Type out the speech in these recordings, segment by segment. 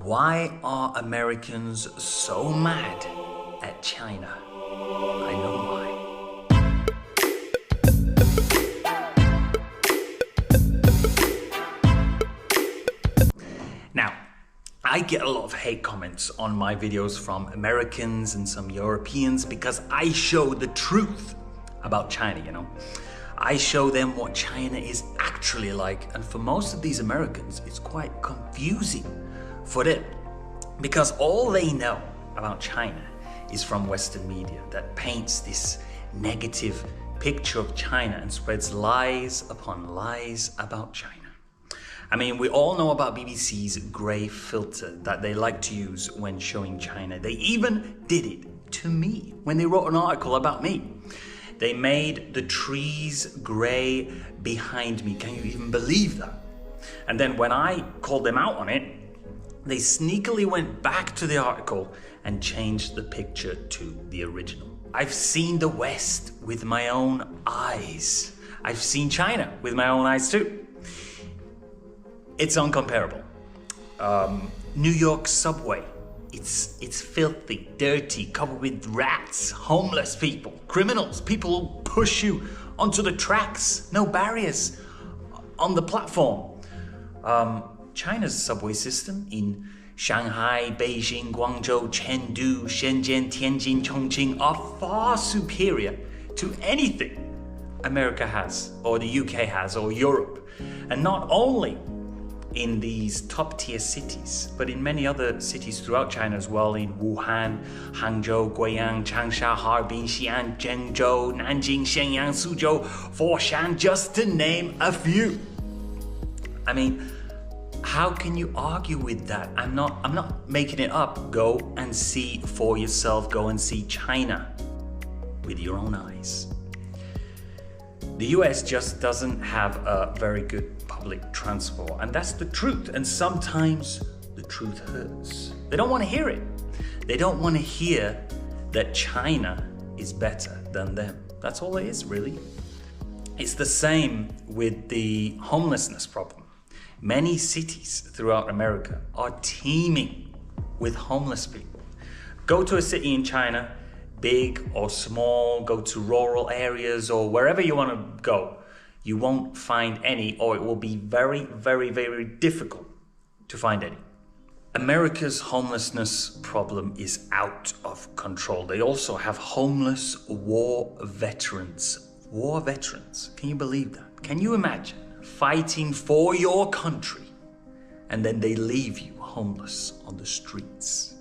Why are Americans so mad at China? I know why. Now, I get a lot of hate comments on my videos from Americans and some Europeans because I show the truth about China, you know. I show them what China is actually like, and for most of these Americans, it's quite confusing for them because all they know about China is from Western media that paints this negative picture of China and spreads lies upon lies about China. I mean, we all know about BBC's grey filter that they like to use when showing China. They even did it to me when they wrote an article about me. They made the trees grey behind me. Can you even believe that? And then when I called them out on it, they sneakily went back to the article and changed the picture to the original. I've seen the West with my own eyes. I've seen China with my own eyes too. It's uncomparable. New York subway. It's filthy, dirty, covered with rats, homeless people, criminals, people who push you onto the tracks, no barriers on the platform. China's subway system in Shanghai, Beijing, Guangzhou, Chengdu, Shenzhen, Tianjin, Chongqing are far superior to anything America has, or the UK has, or Europe. And not only in these top-tier cities, but in many other cities throughout China as well, in Wuhan, Hangzhou, Guiyang, Changsha, Harbin, Xi'an, Zhengzhou, Nanjing, Shenyang, Suzhou, Foshan, just to name a few. I mean, how can you argue with that? I'm not making it up. Go and see for yourself. Go and see China with your own eyes. The US just doesn't have a very good public transport, and that's the truth. And sometimes the truth hurts. They don't want to hear it. They don't want to hear that China is better than them. That's all it is, really. It's the same with the homelessness problem. Many cities throughout America are teeming with homeless people. Go to a city in China, big or small, go to rural areas or wherever you want to go, you won't find any, or it will be very, very, very difficult to find any. America's homelessness problem is out of control. They also have homeless war veterans. War veterans, can you believe that? Can you imagine fighting for your country and then they leave you homeless on the streets?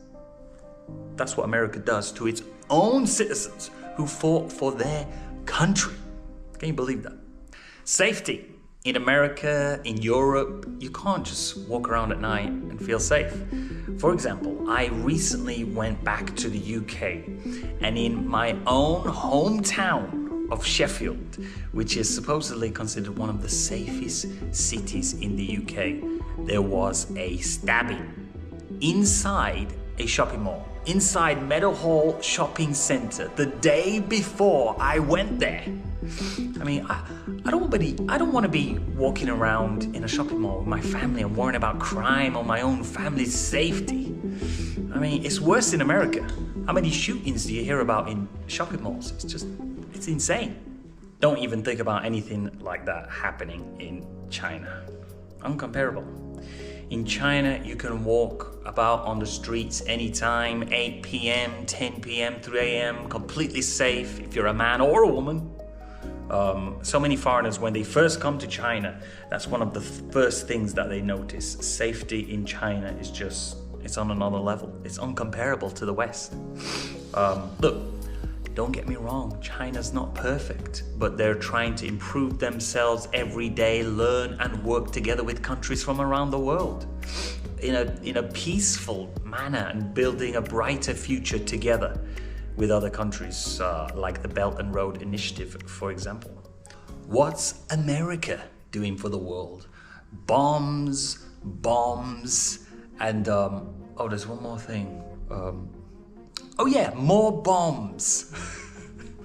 That's what America does to its own citizens who fought for their country. Can you believe that? Safety. In America, in Europe, you can't just walk around at night and feel safe. For example, I recently went back to the UK, and in my own hometown of Sheffield, which is supposedly considered one of the safest cities in the UK, there was a stabbing inside a shopping mall, inside Meadowhall Shopping Centre, the day before I went there. I mean, I don't want to be walking around in a shopping mall with my family and worrying about crime or my own family's safety. I mean, it's worse in America. How many shootings do you hear about in shopping malls? It's insane. Don't even think about anything like that happening in China. Uncomparable. In China, you can walk about on the streets anytime, 8 p.m., 10 p.m., 3 a.m., completely safe if you're a man or a woman. So many foreigners, when they first come to China, that's one of the first things that they notice. Safety in China is it's on another level. It's uncomparable to the West. Look, don't get me wrong, China's not perfect, but they're trying to improve themselves every day, learn and work together with countries from around the world in a peaceful manner and building a brighter future together with other countries like the Belt and Road Initiative, for example. What's America doing for the world? Bombs, and there's one more thing. More bombs.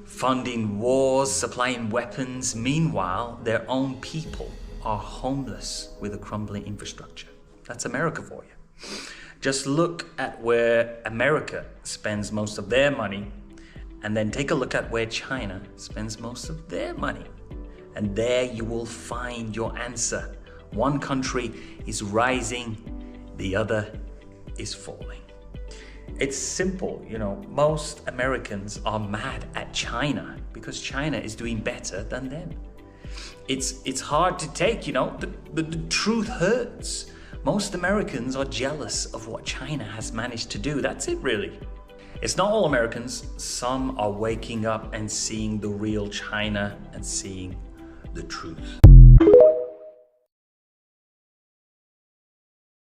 Funding wars, supplying weapons. Meanwhile, their own people are homeless with a crumbling infrastructure. That's America for you. Just look at where America spends most of their money, and then take a look at where China spends most of their money. And there you will find your answer. One country is rising, the other is falling. It's simple, you know, most Americans are mad at China because China is doing better than them. It's hard to take, you know, the truth hurts. Most Americans are jealous of what China has managed to do. That's it, really. It's not all Americans. Some are waking up and seeing the real China and seeing the truth.